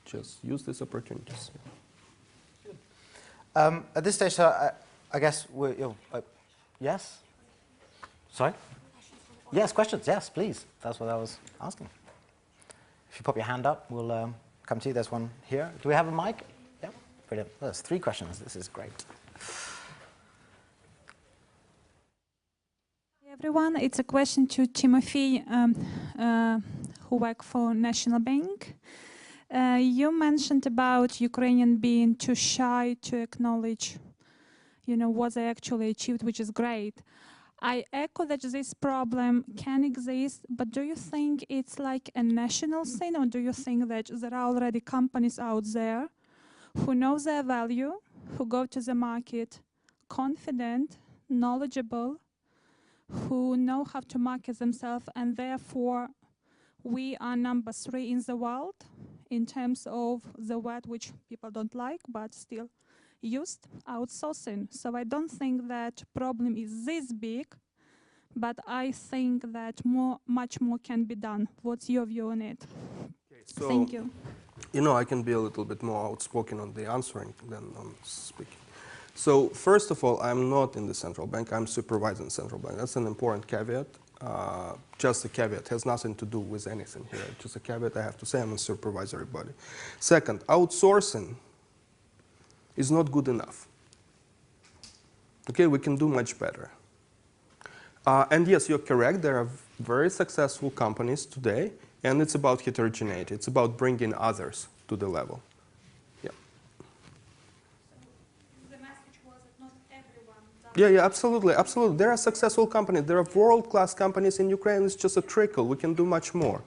S4: Just use these opportunities.
S1: Good. At this stage, I guess yes? Sorry? Yes, questions. Yes, please. That's what I was asking. If you pop your hand up, we'll come to you. There's one here. Do we have a mic? Yeah, brilliant. There's 3 questions. This is great.
S5: Hey everyone, it's a question to Tymofiy, who work for National Bank. You mentioned about Ukrainian being too shy to acknowledge, what they actually achieved, which is great. I echo that this problem can exist, but do you think it's like a national thing, or do you think that there are already companies out there who know their value, who go to the market confident, knowledgeable, know how to market themselves, and therefore we are number 3 in the world in terms of the word which people don't like, but still used, outsourcing. So I don't think that problem is this big, but I think that much more can be done. What's your view on it?
S4: Okay, so,
S5: Thank you.
S4: You know, I can be a little bit more outspoken on the answering than on speaking. So first of all, I'm not in the central bank. I'm supervising the central bank. That's an important caveat. Just a caveat. Has nothing to do with anything here. Just a caveat I have to say. I'm a supervisory body. Second, outsourcing is not good enough. Okay, we can do much better. And yes, you're correct. There are very successful companies today, and it's about heterogeneity. It's about bringing others to the level. Yeah.
S5: The message was that not everyone does.
S4: Yeah, absolutely, absolutely. There are successful companies. There are world-class companies in Ukraine. It's just a trickle. We can do much more.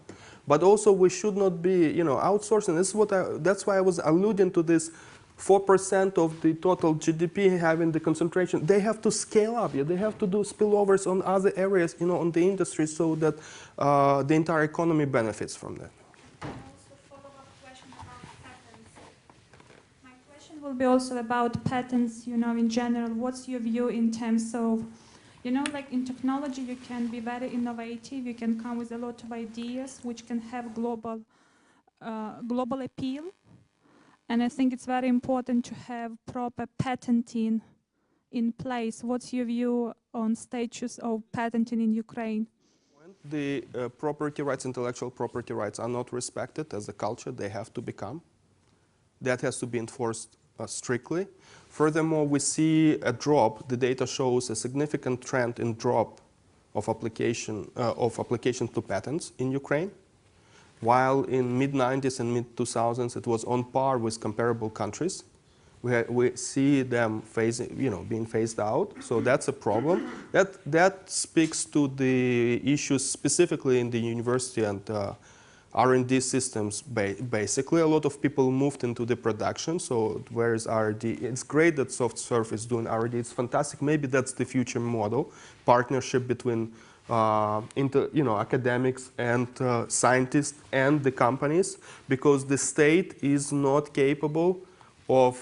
S4: But also, we should not be, outsourcing. This is that's why I was alluding to this 4% of the total GDP having the concentration. They have to scale up. Yeah? They have to do spillovers on other areas, on the industry, so that the entire economy benefits from that.
S5: Also, follow-up question about patents. My question will be also about patents, in general. What's your view in terms of, like in technology, you can be very innovative. You can come with a lot of ideas which can have global appeal. And I think it's very important to have proper patenting in place. What's your view on status of patenting in Ukraine?
S4: When the property rights, intellectual property rights are not respected as a culture, they have to become. That has to be enforced strictly. Furthermore, we see a drop. The data shows a significant trend in drop of applications to patents in Ukraine. While in mid-90s and mid-2000s it was on par with comparable countries, we see them being phased out. So that's a problem. That speaks to the issues specifically in the university and R&D systems. Basically, a lot of people moved into the production. So where is R&D? It's great that SoftServe is doing R&D. It's fantastic. Maybe that's the future model: partnership between academics and scientists and the companies, because the state is not capable of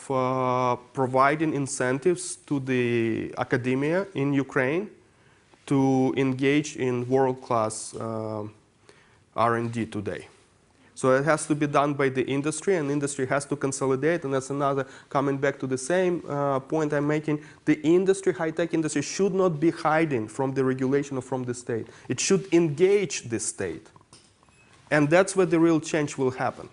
S4: providing incentives to the academia in Ukraine to engage in world-class R&D today. So it has to be done by the industry, and industry has to consolidate. And that's another, coming back to the same point I'm making, the industry, high-tech industry, should not be hiding from the regulation or from the state. It should engage the state. And that's where the real change will happen.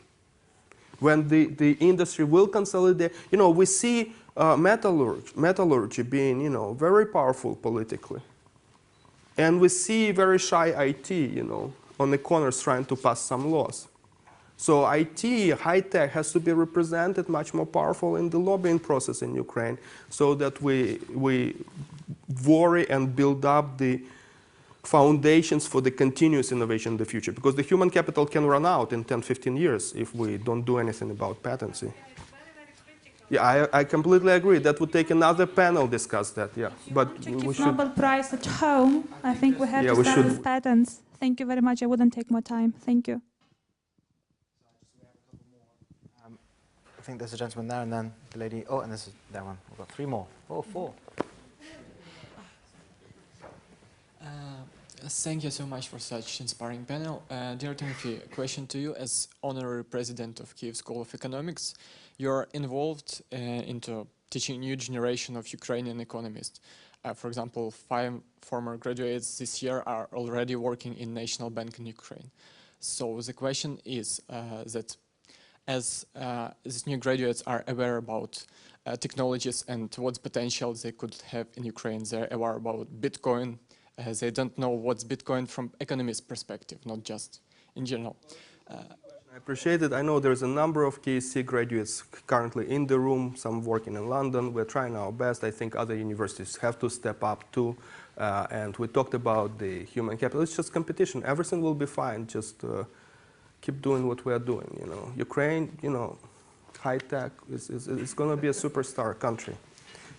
S4: When the industry will consolidate, we see metallurgy being, very powerful politically. And we see very shy IT, on the corners trying to pass some laws. So IT, high-tech, has to be represented much more powerful in the lobbying process in Ukraine, so that we worry and build up the foundations for the continuous innovation in the future. Because the human capital can run out in 10, 15 years if we don't do anything about patency. Yeah, I completely agree. That would take another panel discuss that, yeah. But we should...
S5: Nobel Prize at home. I think we have to start with patents. Thank you very much. I wouldn't take more time. Thank you.
S1: I think there's a gentleman there, and then the lady. Oh, and this is that one. We've got 3 more. Oh, 4.
S6: Thank you so much for such inspiring panel. Dear Tymofiy, a question to you. As honorary president of Kyiv School of Economics, you're involved into teaching new generation of Ukrainian economists. For example, 5 former graduates this year are already working in National Bank in Ukraine. So the question is that as these new graduates are aware about technologies and what potential they could have in Ukraine, they're aware about Bitcoin. They don't know what's Bitcoin from economist perspective, not just in general.
S4: I appreciate it. I know there's a number of KSC graduates currently in the room, some working in London. We're trying our best. I think other universities have to step up too. And we talked about the human capital. It's just competition. Everything will be fine. Just keep doing what we are doing. Ukraine, high tech is going to be a superstar country.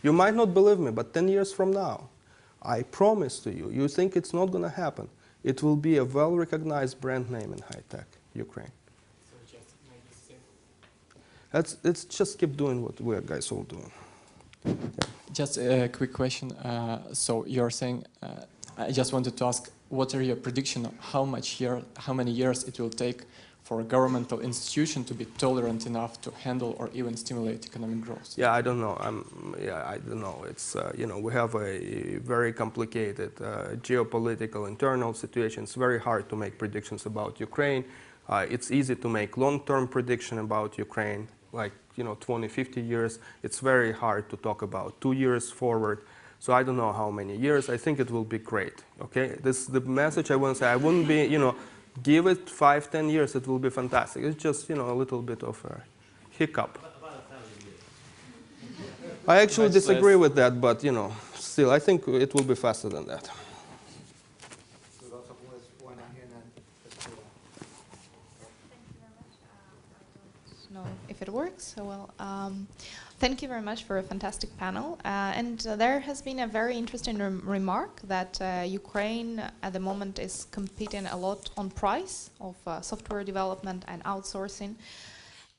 S4: You might not believe me, but 10 years from now, I promise to you, you think it's not going to happen. It will be a well-recognized brand name in high-tech Ukraine.
S6: So just maybe say.
S4: Let's just keep doing what we guys all doing.
S6: Just a quick question. So you're saying, I just wanted to ask, what are your prediction of how many years it will take for a governmental institution to be tolerant enough to handle or even stimulate economic growth?
S4: Yeah, I don't know. I don't know. It's you know, we have a very complicated geopolitical internal situation. It's very hard to make predictions about Ukraine. It's easy to make long-term prediction about Ukraine, like 20, 50 years. It's very hard to talk about 2 years forward. So I don't know how many years. I think it will be great. Okay, this is the message I want to say. I wouldn't be, give it 5, 10 years. It will be fantastic. It's just, a little bit of a hiccup. I actually disagree with that, but still, I think it will be faster than that.
S7: Know if it works. So well, thank you very much for a fantastic panel. And there has been a very interesting remark that Ukraine at the moment is competing a lot on price of software development and outsourcing.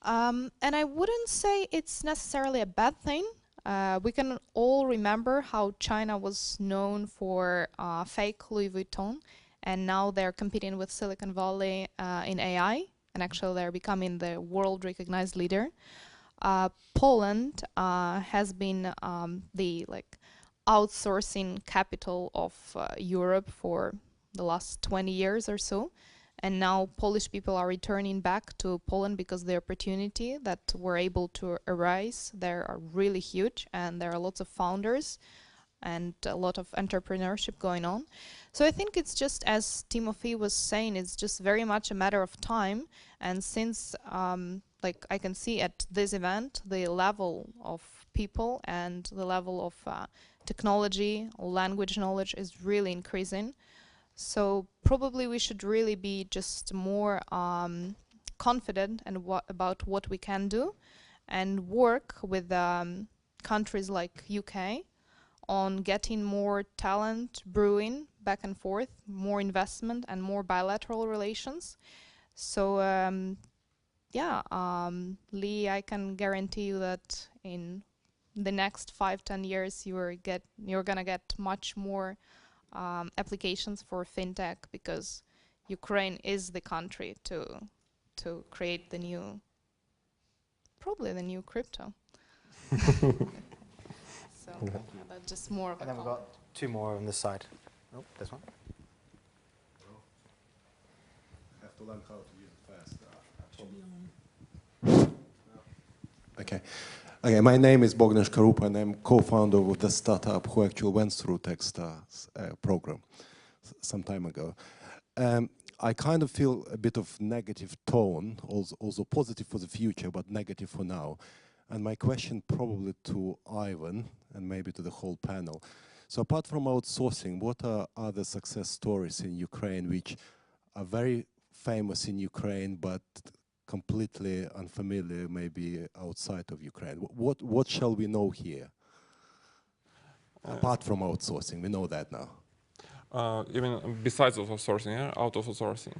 S7: And I wouldn't say it's necessarily a bad thing. We can all remember how China was known for fake Louis Vuitton, and now they're competing with Silicon Valley in AI. And actually they're becoming the world-recognized leader. Poland has been the outsourcing capital of Europe for the last 20 years or so. And now Polish people are returning back to Poland because the opportunity that we're able to arise there are really huge, and there are lots of founders and a lot of entrepreneurship going on. So I think it's just, as Tymofiy was saying, it's just very much a matter of time. And since, I can see at this event, the level of people and the level of technology, language knowledge is really increasing. So probably we should really be just more confident and about what we can do, and work with countries like UK on getting more talent brewing back and forth, more investment and more bilateral relations. So Lee, I can guarantee you that in the next 5-10 years you're gonna get much more applications for fintech, because Ukraine is the country to create the new, probably the new crypto. So that's just more of a.
S1: And then we've got 2 more on this side. Oh, this one.
S8: I have to learn how to use it fast. Okay. Okay, my name is Bogdan Shkarup, and I'm co-founder of the startup who actually went through Techstars program some time ago. I kind of feel a bit of negative tone, also positive for the future, but negative for now. And my question probably to Ivan, and maybe to the whole panel. So apart from outsourcing, what are other success stories in Ukraine which are very famous in Ukraine, but completely unfamiliar maybe outside of Ukraine? What shall we know here? Apart from outsourcing, we know that now.
S3: Even besides outsourcing, yeah? Out of outsourcing.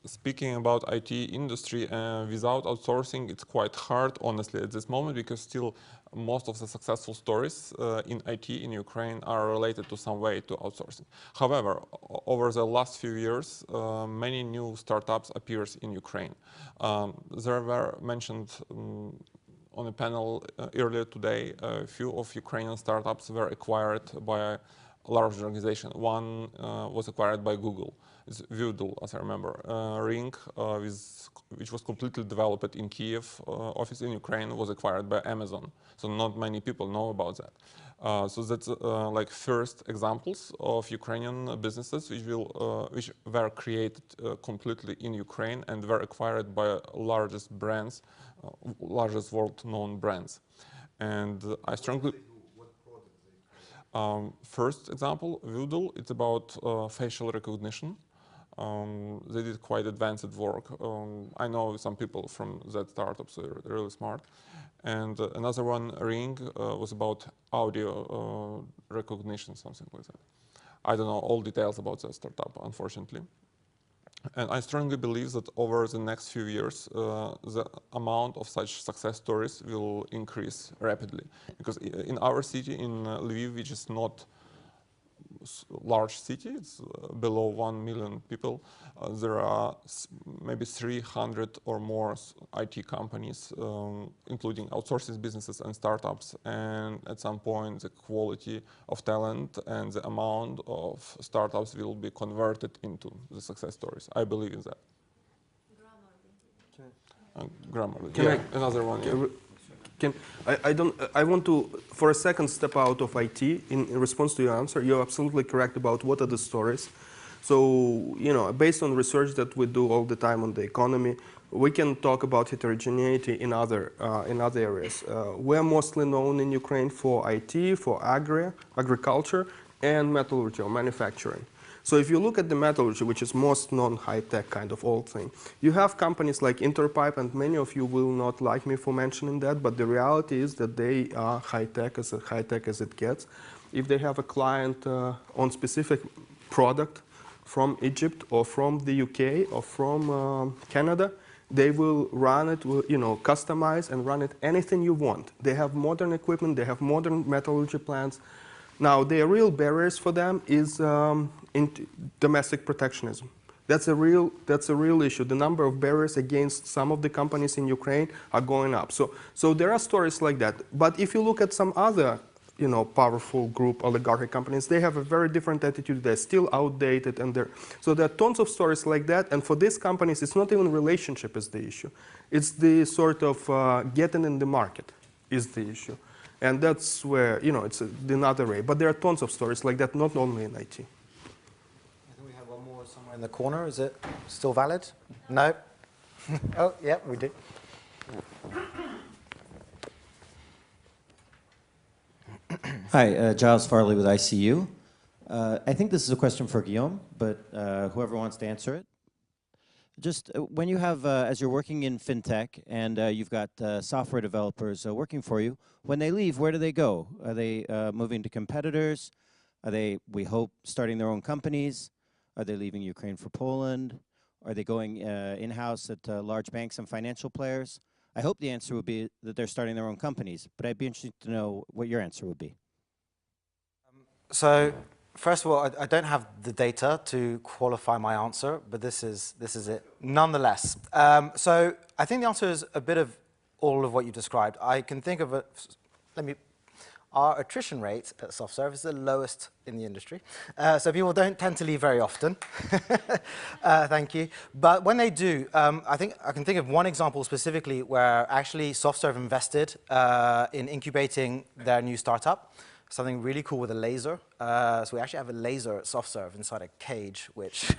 S3: Speaking about IT industry, without outsourcing, it's quite hard, honestly, at this moment, because still most of the successful stories in IT in Ukraine are related to some way to outsourcing. However, over the last few years, many new startups appears in Ukraine. There were mentioned on a panel earlier today, a few of Ukrainian startups were acquired by a large organization. One was acquired by Google. It's Voodoo, as I remember. Ring, which was completely developed in Kyiv, office in Ukraine, was acquired by Amazon. So not many people know about that. So that's like first examples of Ukrainian businesses which were created completely in Ukraine and were acquired by largest brands, largest world-known brands. And I strongly. First example, Voodoo, it's about facial recognition. They did quite advanced work. I know some people from that startup, so they're really smart. And another one, Ring, was about audio recognition, something like that. I don't know all details about that startup, unfortunately. And I strongly believe that over the next few years, the amount of such success stories will increase rapidly. Because in our city, in Lviv, which is not large city, it's below 1 million people, there are maybe 300 or more IT companies, including outsourcing businesses and startups, and at some point the quality of talent and the amount of startups will be converted into the success stories. I believe in that. Grammarly.
S4: Can
S3: Yeah,
S4: I-
S3: another one. Yeah.
S4: I want to, for a second, step out of IT in response to your answer. You're absolutely correct about what are the stories. So, you know, based on research that we do all the time on the economy, we can talk about heterogeneity in other areas. We're mostly known in Ukraine for IT, for agriculture, and metallurgy or manufacturing. So if you look at the metallurgy, which is most non-high-tech kind of old thing, you have companies like Interpipe, and many of you will not like me for mentioning that, but the reality is that they are high-tech as it gets. If they have a client on specific product from Egypt or from the UK or from Canada, they will run it, you know, customize and run it anything you want. They have modern equipment, they have modern metallurgy plants. Now, the real barriers for them is domestic protectionism. That's a real issue. The number of barriers against some of the companies in Ukraine are going up. So there are stories like that. But if you look at some other, you know, powerful group oligarchic companies, they have a very different attitude. They're still outdated, and so there are tons of stories like that. And for these companies, it's not even relationship is the issue. It's the sort of getting in the market is the issue. And that's where, you know, it's another way. But there are tons of stories like that, not only in IT.
S1: I think we have one more somewhere in the corner. Is it still valid? No? Oh, yeah, we do.
S9: Hi, Giles Farley with ICU. I think this is a question for Guillaume, but whoever wants to answer it. Just when you have, as you're working in fintech and you've got software developers working for you, when they leave, where do they go? Are they moving to competitors? Are they, we hope, starting their own companies? Are they leaving Ukraine for Poland? Are they going in-house at large banks and financial players? I hope the answer would be that they're starting their own companies, but I'd be interested to know what your answer would be.
S1: So, first of all, I don't have the data to qualify my answer, but this is it. Nonetheless, so I think the answer is a bit of all of what you described. I can think of our attrition rate at SoftServe is the lowest in the industry. So people don't tend to leave very often. Thank you. But when they do, I think I can think of one example specifically where actually SoftServe invested in incubating their new startup. Something really cool with a laser. So we actually have a laser at SoftServe inside a cage, which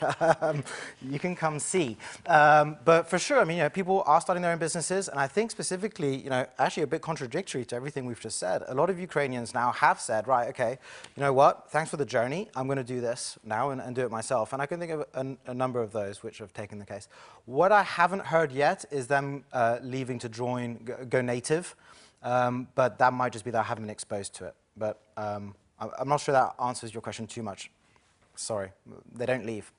S1: you can come see. But for sure, I mean, you know, people are starting their own businesses, and I think specifically, you know, actually a bit contradictory to everything we've just said. A lot of Ukrainians now have said, right, okay, you know what? Thanks for the journey. I'm going to do this now and do it myself. And I can think of a number of those which have taken the case. What I haven't heard yet is them leaving to go native, but that might just be that I haven't been exposed to it. But I'm not sure that answers your question too much. Sorry, they don't leave.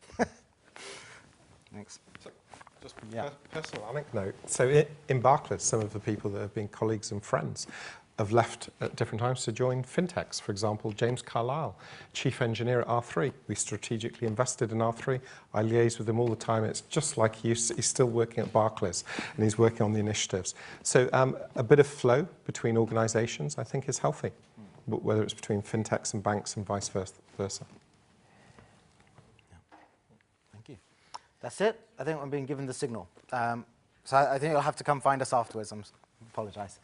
S1: Thanks.
S2: So just personal anecdote. So in Barclays, some of the people that have been colleagues and friends have left at different times to join fintechs. For example, James Carlisle, chief engineer at R3. We strategically invested in R3. I liaise with him all the time. It's just like he's still working at Barclays, and he's working on the initiatives. So a bit of flow between organizations, I think, is healthy, whether it's between fintechs and banks and vice versa.
S1: Yeah. Thank you. That's it. I think I'm being given the signal. So I think you'll have to come find us afterwards. I apologize.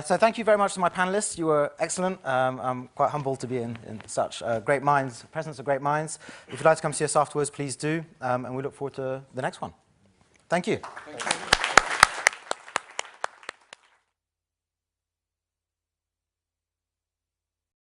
S1: So thank you very much to my panelists. You were excellent. I'm quite humbled to be in such great minds, presence of great minds. If you'd like to come see us afterwards, please do. And we look forward to the next one. Thank you. Thank you.